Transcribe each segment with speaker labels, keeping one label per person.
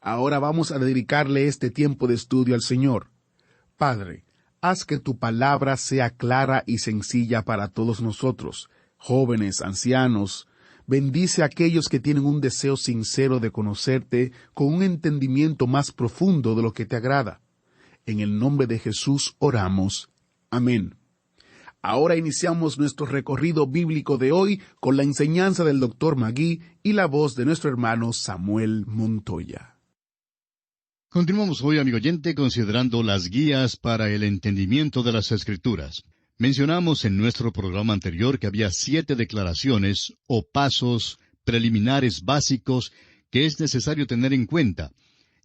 Speaker 1: Ahora vamos a dedicarle este tiempo de estudio al Señor. Padre, haz que tu palabra sea clara y sencilla para todos nosotros, jóvenes, ancianos. Bendice a aquellos que tienen un deseo sincero de conocerte con un entendimiento más profundo de lo que te agrada. En el nombre de Jesús oramos. Amén. Ahora iniciamos nuestro recorrido bíblico de hoy con la enseñanza del Dr. Magui y la voz de nuestro hermano Samuel Montoya.
Speaker 2: Continuamos hoy, amigo oyente, considerando las guías para el entendimiento de las Escrituras. Mencionamos en nuestro programa anterior que había 7 declaraciones o pasos preliminares básicos que es necesario tener en cuenta,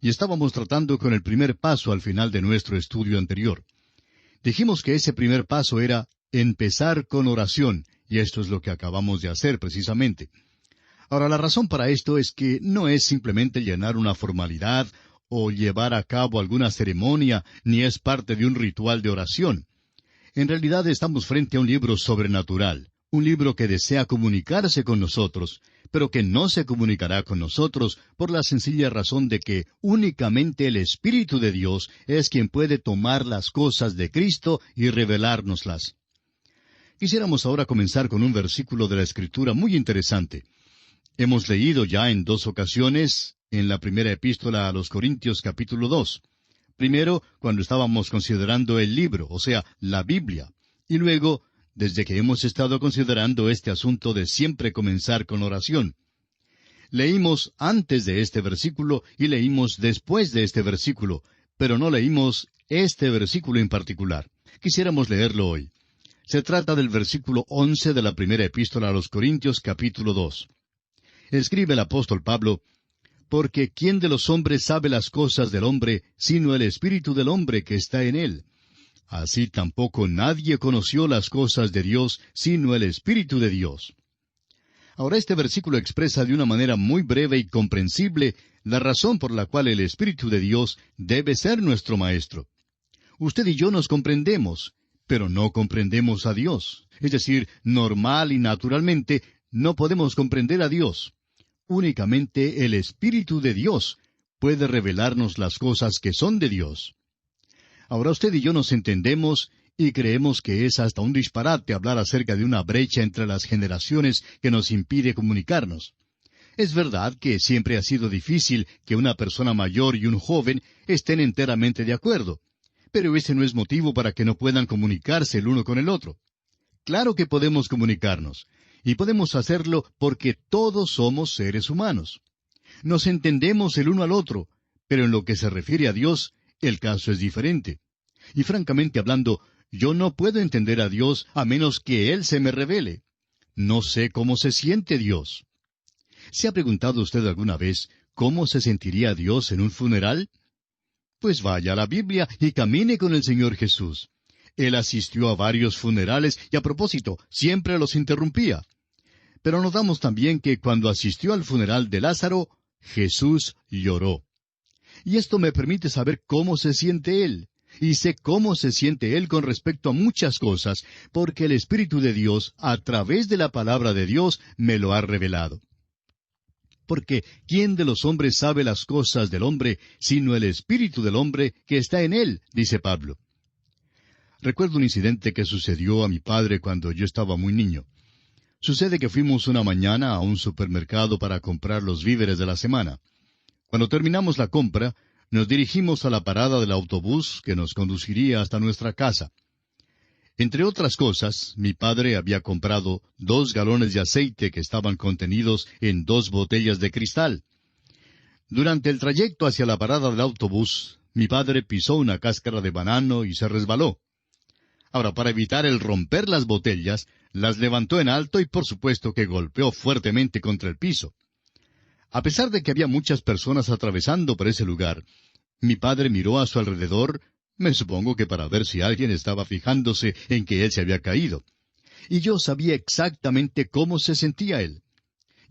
Speaker 2: y estábamos tratando con el primer paso al final de nuestro estudio anterior. Dijimos que ese primer paso era empezar con oración, y esto es lo que acabamos de hacer precisamente. Ahora, la razón para esto es que no es simplemente llenar una formalidad o llevar a cabo alguna ceremonia, ni es parte de un ritual de oración. En realidad estamos frente a un libro sobrenatural, un libro que desea comunicarse con nosotros, pero que no se comunicará con nosotros por la sencilla razón de que únicamente el Espíritu de Dios es quien puede tomar las cosas de Cristo y revelárnoslas. Quisiéramos ahora comenzar con un versículo de la Escritura muy interesante. Hemos leído ya en 2 ocasiones en la primera epístola a los Corintios capítulo 2. Primero, cuando estábamos considerando el libro, o sea, la Biblia. Y luego, desde que hemos estado considerando este asunto de siempre comenzar con oración. Leímos antes de este versículo y leímos después de este versículo, pero no leímos este versículo en particular. Quisiéramos leerlo hoy. Se trata del versículo 11 de la primera epístola a los Corintios capítulo 2. Escribe el apóstol Pablo: «Porque ¿quién de los hombres sabe las cosas del hombre, sino el espíritu del hombre que está en él? Así tampoco nadie conoció las cosas de Dios, sino el Espíritu de Dios». Ahora este versículo expresa de una manera muy breve y comprensible la razón por la cual el Espíritu de Dios debe ser nuestro Maestro. Usted y yo nos comprendemos, pero no comprendemos a Dios. Es decir, normal y naturalmente, no podemos comprender a Dios. Únicamente el Espíritu de Dios puede revelarnos las cosas que son de Dios. Ahora usted y yo nos entendemos y creemos que es hasta un disparate hablar acerca de una brecha entre las generaciones que nos impide comunicarnos. Es verdad que siempre ha sido difícil que una persona mayor y un joven estén enteramente de acuerdo, pero ese no es motivo para que no puedan comunicarse el uno con el otro. Claro que podemos comunicarnos, y podemos hacerlo porque todos somos seres humanos. Nos entendemos el uno al otro, pero en lo que se refiere a Dios, el caso es diferente. Y francamente hablando, yo no puedo entender a Dios a menos que Él se me revele. No sé cómo se siente Dios. ¿Se ha preguntado usted alguna vez cómo se sentiría Dios en un funeral? Pues vaya a la Biblia y camine con el Señor Jesús. Él asistió a varios funerales y a propósito, siempre los interrumpía. Pero notamos también que cuando asistió al funeral de Lázaro, Jesús lloró. Y esto me permite saber cómo se siente Él. Y sé cómo se siente Él con respecto a muchas cosas, porque el Espíritu de Dios, a través de la palabra de Dios, me lo ha revelado. Porque ¿quién de los hombres sabe las cosas del hombre, sino el Espíritu del hombre que está en él?, dice Pablo. Recuerdo un incidente que sucedió a mi padre cuando yo estaba muy niño. Sucede que fuimos una mañana a un supermercado para comprar los víveres de la semana. Cuando terminamos la compra, nos dirigimos a la parada del autobús que nos conduciría hasta nuestra casa. Entre otras cosas, mi padre había comprado 2 galones de aceite que estaban contenidos en 2 botellas de cristal. Durante el trayecto hacia la parada del autobús, mi padre pisó una cáscara de banano y se resbaló. Ahora, para evitar el romper las botellas, las levantó en alto y por supuesto que golpeó fuertemente contra el piso. A pesar de que había muchas personas atravesando por ese lugar, mi padre miró a su alrededor, me supongo que para ver si alguien estaba fijándose en que él se había caído. Y yo sabía exactamente cómo se sentía él.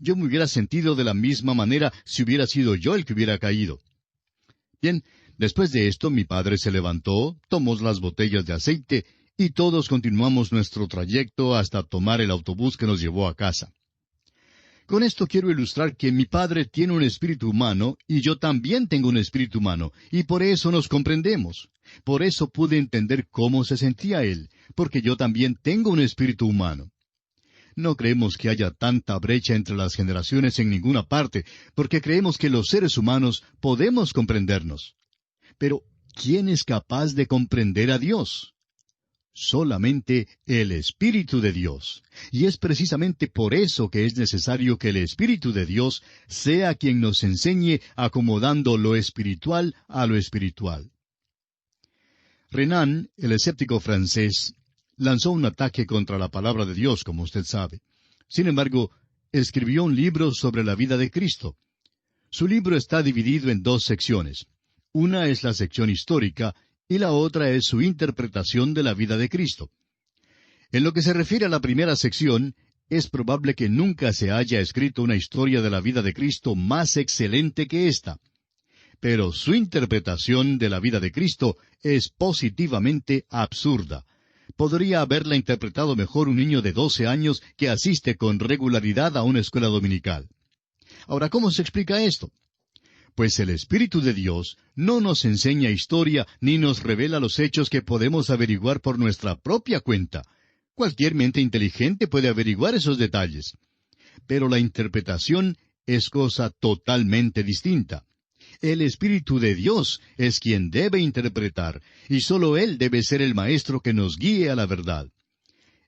Speaker 2: Yo me hubiera sentido de la misma manera si hubiera sido yo el que hubiera caído. Bien, después de esto mi padre se levantó, tomó las botellas de aceite y todos continuamos nuestro trayecto hasta tomar el autobús que nos llevó a casa. Con esto quiero ilustrar que mi Padre tiene un espíritu humano y yo también tengo un espíritu humano, y por eso nos comprendemos. Por eso pude entender cómo se sentía Él, porque yo también tengo un espíritu humano. No creemos que haya tanta brecha entre las generaciones en ninguna parte, porque creemos que los seres humanos podemos comprendernos. Pero, ¿quién es capaz de comprender a Dios? Solamente el Espíritu de Dios. Y es precisamente por eso que es necesario que el Espíritu de Dios sea quien nos enseñe acomodando lo espiritual a lo espiritual. Renan, el escéptico francés, lanzó un ataque contra la palabra de Dios, como usted sabe. Sin embargo, escribió un libro sobre la vida de Cristo. Su libro está dividido en dos secciones. Una es la sección histórica y la otra es su interpretación de la vida de Cristo. En lo que se refiere a la primera sección, es probable que nunca se haya escrito una historia de la vida de Cristo más excelente que esta. Pero su interpretación de la vida de Cristo es positivamente absurda. Podría haberla interpretado mejor un niño de 12 años que asiste con regularidad a una escuela dominical. Ahora, ¿cómo se explica esto? Pues el Espíritu de Dios no nos enseña historia ni nos revela los hechos que podemos averiguar por nuestra propia cuenta. Cualquier mente inteligente puede averiguar esos detalles. Pero la interpretación es cosa totalmente distinta. El Espíritu de Dios es quien debe interpretar, y sólo Él debe ser el maestro que nos guíe a la verdad.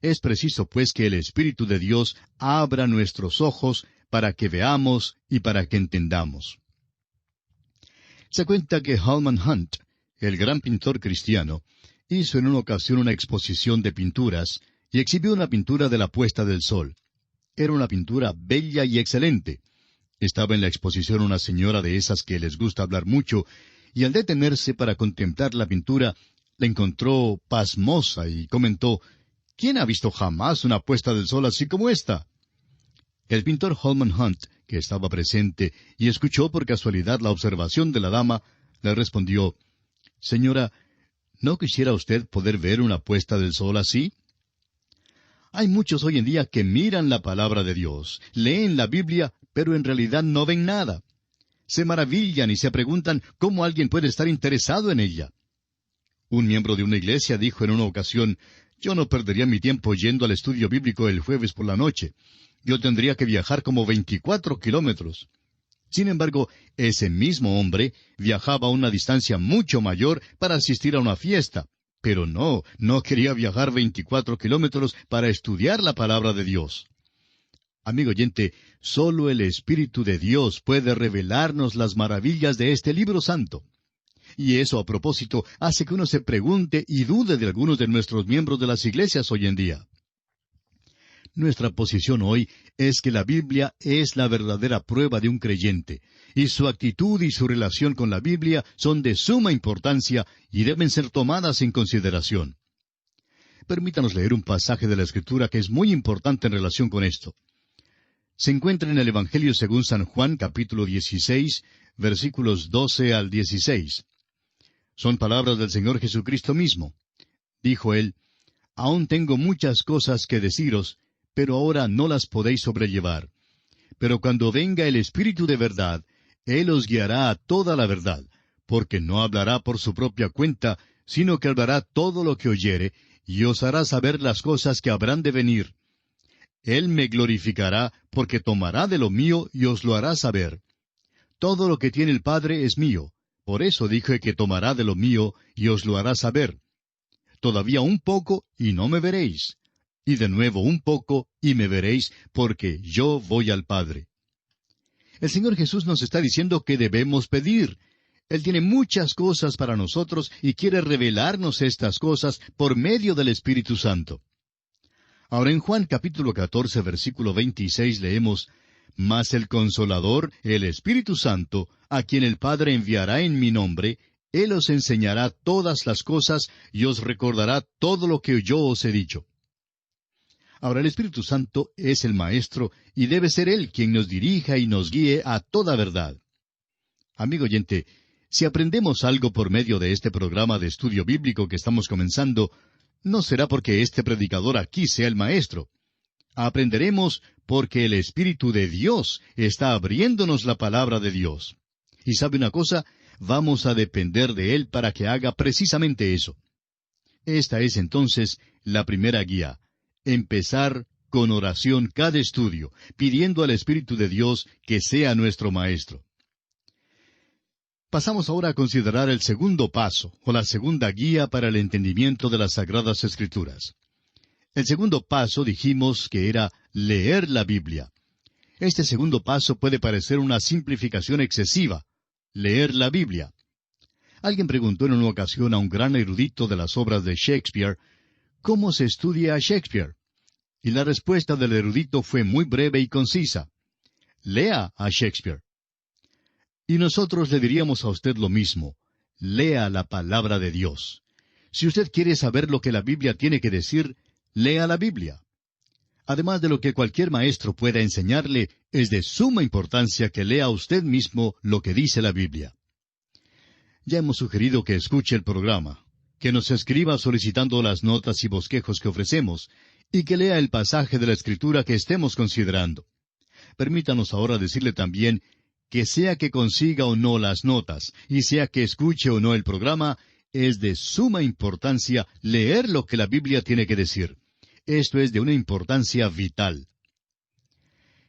Speaker 2: Es preciso, pues, que el Espíritu de Dios abra nuestros ojos para que veamos y para que entendamos. Se cuenta que Holman Hunt, el gran pintor cristiano, hizo en una ocasión una exposición de pinturas y exhibió una pintura de la puesta del sol. Era una pintura bella y excelente. Estaba en la exposición una señora de esas que les gusta hablar mucho, y al detenerse para contemplar la pintura, la encontró pasmosa y comentó, ¿quién ha visto jamás una puesta del sol así como esta? El pintor Holman Hunt, que estaba presente y escuchó por casualidad la observación de la dama, le respondió, «Señora, ¿no quisiera usted poder ver una puesta del sol así?» Hay muchos hoy en día que miran la palabra de Dios, leen la Biblia, pero en realidad no ven nada. Se maravillan y se preguntan cómo alguien puede estar interesado en ella. Un miembro de una iglesia dijo en una ocasión, «Yo no perdería mi tiempo yendo al estudio bíblico el jueves por la noche. Yo tendría que viajar como 24 kilómetros». Sin embargo, ese mismo hombre viajaba a una distancia mucho mayor para asistir a una fiesta. Pero no quería viajar 24 kilómetros para estudiar la palabra de Dios. Amigo oyente, solo el Espíritu de Dios puede revelarnos las maravillas de este libro santo. Y eso, a propósito, hace que uno se pregunte y dude de algunos de nuestros miembros de las iglesias hoy en día. Nuestra posición hoy es que la Biblia es la verdadera prueba de un creyente, y su actitud y su relación con la Biblia son de suma importancia y deben ser tomadas en consideración. Permítanos leer un pasaje de la Escritura que es muy importante en relación con esto. Se encuentra en el Evangelio según San Juan, capítulo 16, versículos 12 al 16. Son palabras del Señor Jesucristo mismo. Dijo Él, «Aún tengo muchas cosas que deciros, pero ahora no las podéis sobrellevar. Pero cuando venga el Espíritu de verdad, Él os guiará a toda la verdad, porque no hablará por su propia cuenta, sino que hablará todo lo que oyere, y os hará saber las cosas que habrán de venir. Él me glorificará, porque tomará de lo mío y os lo hará saber. Todo lo que tiene el Padre es mío, por eso dije que tomará de lo mío y os lo hará saber. Todavía un poco y no me veréis, y de nuevo un poco y me veréis, porque yo voy al Padre». El Señor Jesús nos está diciendo que debemos pedir. Él tiene muchas cosas para nosotros y quiere revelarnos estas cosas por medio del Espíritu Santo. Ahora en Juan capítulo 14, versículo 26 leemos, «Mas el Consolador, el Espíritu Santo, a quien el Padre enviará en mi nombre, Él os enseñará todas las cosas y os recordará todo lo que yo os he dicho». Ahora el Espíritu Santo es el Maestro y debe ser Él quien nos dirija y nos guíe a toda verdad. Amigo oyente, si aprendemos algo por medio de este programa de estudio bíblico que estamos comenzando, no será porque este predicador aquí sea el Maestro. Aprenderemos porque el Espíritu de Dios está abriéndonos la palabra de Dios. Y sabe una cosa, vamos a depender de Él para que haga precisamente eso. Esta es entonces la primera guía. Empezar con oración cada estudio, pidiendo al Espíritu de Dios que sea nuestro Maestro. Pasamos ahora a considerar el segundo paso, o la segunda guía para el entendimiento de las Sagradas Escrituras. El segundo paso dijimos que era leer la Biblia. Este segundo paso puede parecer una simplificación excesiva, leer la Biblia. Alguien preguntó en una ocasión a un gran erudito de las obras de Shakespeare, ¿cómo se estudia a Shakespeare? Y la respuesta del erudito fue muy breve y concisa. Lea a Shakespeare. Y nosotros le diríamos a usted lo mismo. Lea la palabra de Dios. Si usted quiere saber lo que la Biblia tiene que decir, lea la Biblia. Además de lo que cualquier maestro pueda enseñarle, es de suma importancia que lea usted mismo lo que dice la Biblia. Ya hemos sugerido que escuche el programa, que nos escriba solicitando las notas y bosquejos que ofrecemos, y que lea el pasaje de la Escritura que estemos considerando. Permítanos ahora decirle también que sea que consiga o no las notas, y sea que escuche o no el programa, es de suma importancia leer lo que la Biblia tiene que decir. Esto es de una importancia vital.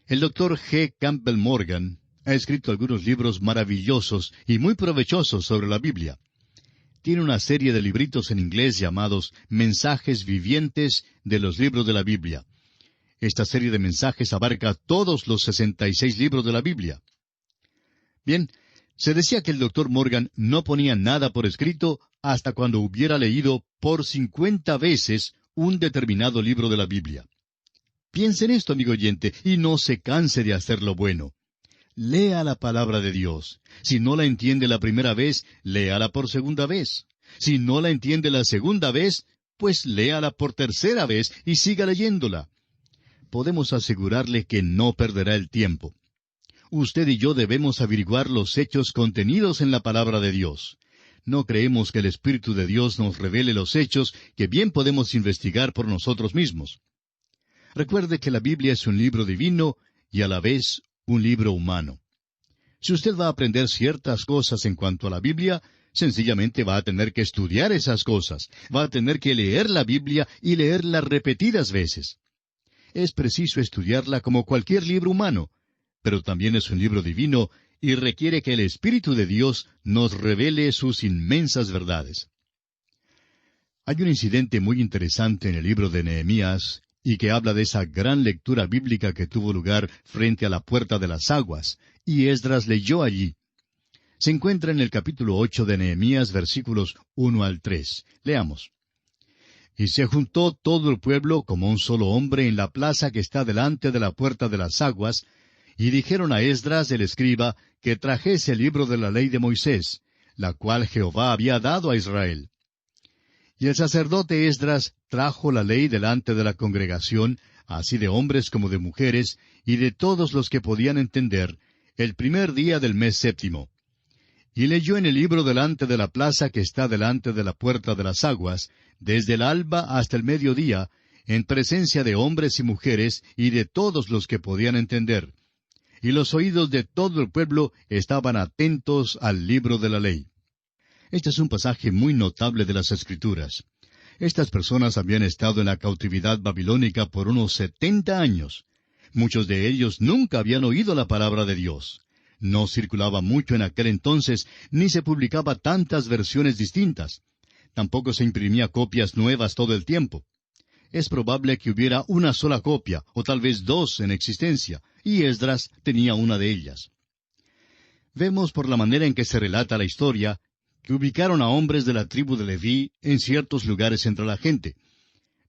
Speaker 2: El Dr. G. Campbell Morgan ha escrito algunos libros maravillosos y muy provechosos sobre la Biblia. Tiene una serie de libritos en inglés llamados Mensajes Vivientes de los Libros de la Biblia. Esta serie de mensajes abarca todos los 66 libros de la Biblia. Bien, se decía que el Dr. Morgan no ponía nada por escrito hasta cuando hubiera leído por 50 veces un determinado libro de la Biblia. Piense en esto, amigo oyente, y no se canse de hacer lo bueno. Lea la palabra de Dios. Si no la entiende la primera vez, léala por segunda vez. Si no la entiende la segunda vez, pues léala por tercera vez y siga leyéndola. Podemos asegurarle que no perderá el tiempo. Usted y yo debemos averiguar los hechos contenidos en la palabra de Dios. No creemos que el Espíritu de Dios nos revele los hechos que bien podemos investigar por nosotros mismos. Recuerde que la Biblia es un libro divino y a la vez un libro humano. Si usted va a aprender ciertas cosas en cuanto a la Biblia, sencillamente va a tener que estudiar esas cosas. Va a tener que leer la Biblia y leerla repetidas veces. Es preciso estudiarla como cualquier libro humano, pero también es un libro divino y requiere que el Espíritu de Dios nos revele sus inmensas verdades. Hay un incidente muy interesante en el libro de Nehemías, y que habla de esa gran lectura bíblica que tuvo lugar frente a la puerta de las aguas, y Esdras leyó allí. Se encuentra en el capítulo 8 de Nehemías, versículos 1 al 3. Leamos. Y se juntó todo el pueblo como un solo hombre en la plaza que está delante de la puerta de las aguas, y dijeron a Esdras el escriba que trajese el libro de la ley de Moisés, la cual Jehová había dado a Israel. Y el sacerdote Esdras trajo la ley delante de la congregación, así de hombres como de mujeres, y de todos los que podían entender, el primer día del mes séptimo. Y leyó en el libro delante de la plaza que está delante de la puerta de las aguas, desde el alba hasta el mediodía, en presencia de hombres y mujeres, y de todos los que podían entender. Y los oídos de todo el pueblo estaban atentos al libro de la ley. Este es un pasaje muy notable de las Escrituras. Estas personas habían estado en la cautividad babilónica por unos 70 años. Muchos de ellos nunca habían oído la palabra de Dios. No circulaba mucho en aquel entonces, ni se publicaba tantas versiones distintas. Tampoco se imprimía copias nuevas todo el tiempo. Es probable que hubiera una sola copia, o tal vez dos en existencia, y Esdras tenía una de ellas. Vemos por la manera en que se relata la historia, que ubicaron a hombres de la tribu de Leví en ciertos lugares entre la gente.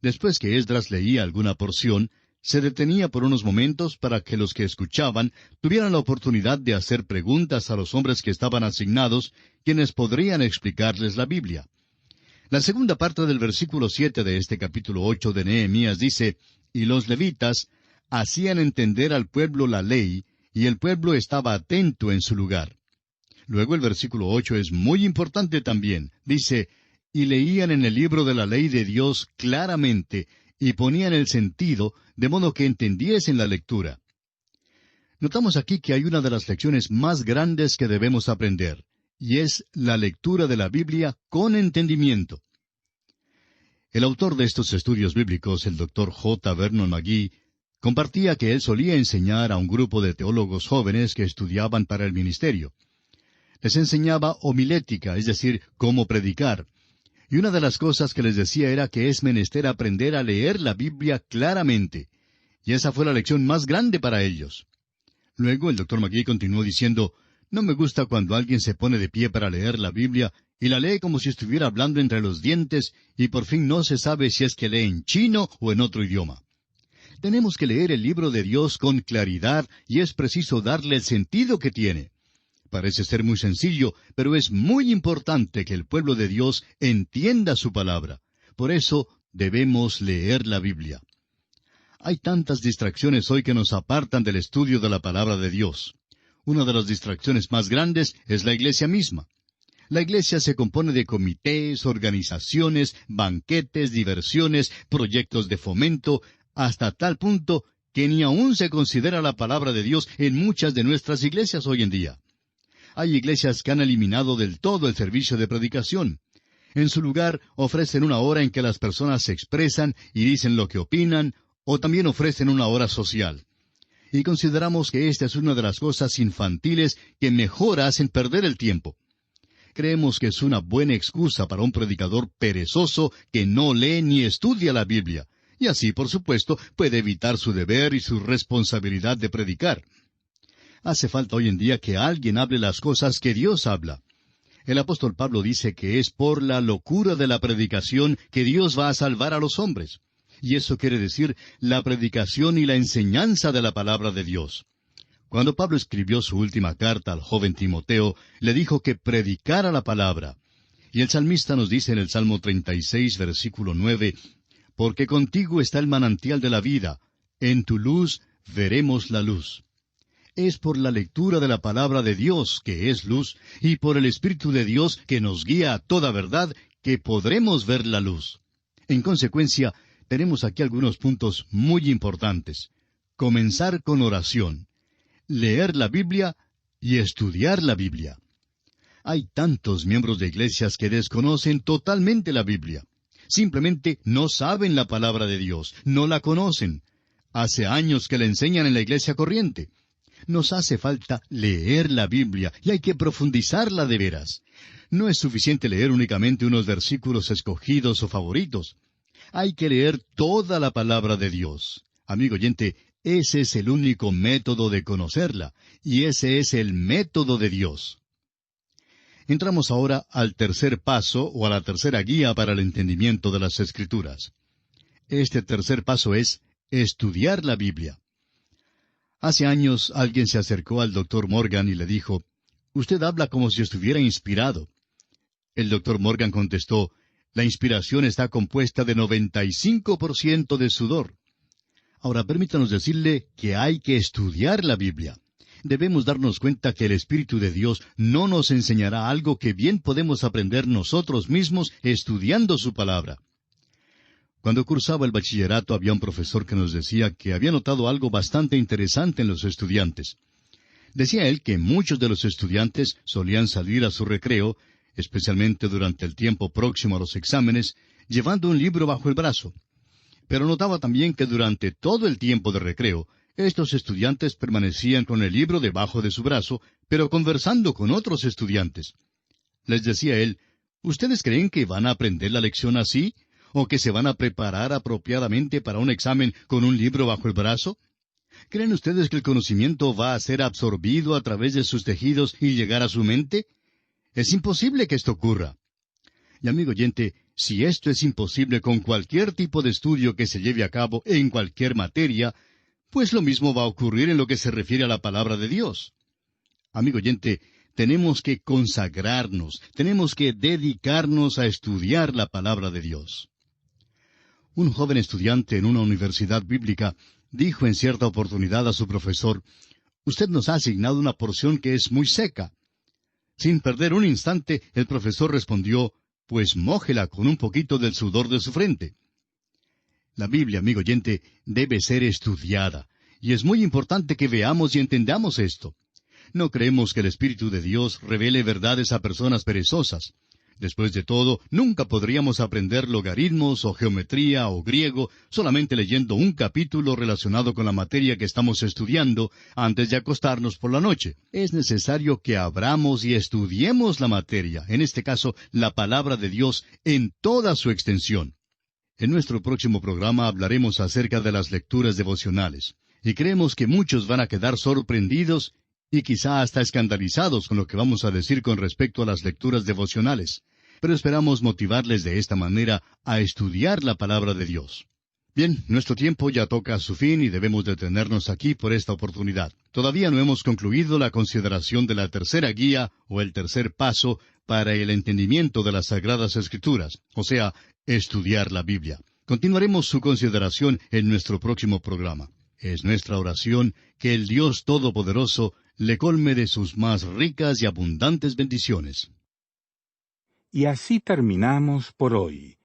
Speaker 2: Después que Esdras leía alguna porción, se detenía por unos momentos para que los que escuchaban tuvieran la oportunidad de hacer preguntas a los hombres que estaban asignados, quienes podrían explicarles la Biblia. La segunda parte del versículo 7 de este capítulo 8 de Nehemías dice, «Y los levitas hacían entender al pueblo la ley, y el pueblo estaba atento en su lugar». Luego el versículo 8 es muy importante también. Dice, «Y leían en el libro de la ley de Dios claramente, y ponían el sentido de modo que entendiesen la lectura. Notamos aquí que hay una de las lecciones más grandes que debemos aprender, y es la lectura de la Biblia con entendimiento. El autor de estos estudios bíblicos, el Dr. J. Vernon McGee, compartía que él solía enseñar a un grupo de teólogos jóvenes que estudiaban para el ministerio. Les enseñaba homilética, es decir, cómo predicar. Y una de las cosas que les decía era que es menester aprender a leer la Biblia claramente. Y esa fue la lección más grande para ellos. Luego el Dr. McGee continuó diciendo, «No me gusta cuando alguien se pone de pie para leer la Biblia y la lee como si estuviera hablando entre los dientes y por fin no se sabe si es que lee en chino o en otro idioma. Tenemos que leer el libro de Dios con claridad y es preciso darle el sentido que tiene. Parece ser muy sencillo, pero es muy importante que el pueblo de Dios entienda su palabra. Por eso debemos leer la Biblia. Hay tantas distracciones hoy que nos apartan del estudio de la palabra de Dios. Una de las distracciones más grandes es la iglesia misma. La iglesia se compone de comités, organizaciones, banquetes, diversiones, proyectos de fomento, hasta tal punto que ni aún se considera la palabra de Dios en muchas de nuestras iglesias hoy en día. Hay iglesias que han eliminado del todo el servicio de predicación. En su lugar, ofrecen una hora en que las personas se expresan y dicen lo que opinan, o también ofrecen una hora social. Y consideramos que esta es una de las cosas infantiles que mejor hacen perder el tiempo. Creemos que es una buena excusa para un predicador perezoso que no lee ni estudia la Biblia, y así, por supuesto, puede evitar su deber y su responsabilidad de predicar. Hace falta hoy en día que alguien hable las cosas que Dios habla. El apóstol Pablo dice que es por la locura de la predicación que Dios va a salvar a los hombres. Y eso quiere decir la predicación y la enseñanza de la palabra de Dios. Cuando Pablo escribió su última carta al joven Timoteo, le dijo que predicara la palabra. Y el salmista nos dice en el Salmo 36, versículo 9, «Porque contigo está el manantial de la vida, en tu luz veremos la luz». Es por la lectura de la palabra de Dios, que es luz, y por el Espíritu de Dios, que nos guía a toda verdad, que podremos ver la luz. En consecuencia, tenemos aquí algunos puntos muy importantes. Comenzar con oración, leer la Biblia y estudiar la Biblia. Hay tantos miembros de iglesias que desconocen totalmente la Biblia. Simplemente no saben la palabra de Dios, no la conocen. Hace años que la enseñan en la iglesia corriente. Nos hace falta leer la Biblia y hay que profundizarla de veras. No es suficiente leer únicamente unos versículos escogidos o favoritos. Hay que leer toda la palabra de Dios. Amigo oyente, ese es el único método de conocerla, y ese es el método de Dios. Entramos ahora al tercer paso o a la tercera guía para el entendimiento de las Escrituras. Este tercer paso es estudiar la Biblia. Hace años alguien se acercó al Dr. Morgan y le dijo, «Usted habla como si estuviera inspirado». El Dr. Morgan contestó, «La inspiración está compuesta de 95% de sudor». Ahora permítanos decirle que hay que estudiar la Biblia. Debemos darnos cuenta que el Espíritu de Dios no nos enseñará algo que bien podemos aprender nosotros mismos estudiando su palabra. Cuando cursaba el bachillerato había un profesor que nos decía que había notado algo bastante interesante en los estudiantes. Decía él que muchos de los estudiantes solían salir a su recreo, especialmente durante el tiempo próximo a los exámenes, llevando un libro bajo el brazo. Pero notaba también que durante todo el tiempo de recreo, estos estudiantes permanecían con el libro debajo de su brazo, pero conversando con otros estudiantes. Les decía él, ¿ustedes creen que van a aprender la lección así? ¿O que se van a preparar apropiadamente para un examen con un libro bajo el brazo? ¿Creen ustedes que el conocimiento va a ser absorbido a través de sus tejidos y llegar a su mente? Es imposible que esto ocurra. Y amigo oyente, si esto es imposible con cualquier tipo de estudio que se lleve a cabo en cualquier materia, pues lo mismo va a ocurrir en lo que se refiere a la palabra de Dios. Amigo oyente, tenemos que consagrarnos, tenemos que dedicarnos a estudiar la palabra de Dios. Un joven estudiante en una universidad bíblica dijo en cierta oportunidad a su profesor, «Usted nos ha asignado una porción que es muy seca». Sin perder un instante, el profesor respondió, «Pues mójela con un poquito del sudor de su frente». La Biblia, amigo oyente, debe ser estudiada, y es muy importante que veamos y entendamos esto. No creemos que el Espíritu de Dios revele verdades a personas perezosas. Después de todo, nunca podríamos aprender logaritmos o geometría o griego solamente leyendo un capítulo relacionado con la materia que estamos estudiando antes de acostarnos por la noche. Es necesario que abramos y estudiemos la materia, en este caso, la palabra de Dios en toda su extensión. En nuestro próximo programa hablaremos acerca de las lecturas devocionales, y creemos que muchos van a quedar sorprendidos y quizá hasta escandalizados con lo que vamos a decir con respecto a las lecturas devocionales. Pero esperamos motivarles de esta manera a estudiar la palabra de Dios. Bien, nuestro tiempo ya toca a su fin y debemos detenernos aquí por esta oportunidad. Todavía no hemos concluido la consideración de la tercera guía o el tercer paso para el entendimiento de las Sagradas Escrituras, o sea, estudiar la Biblia. Continuaremos su consideración en nuestro próximo programa. Es nuestra oración que el Dios Todopoderoso le colme de sus más ricas y abundantes bendiciones.
Speaker 3: Y así terminamos por hoy.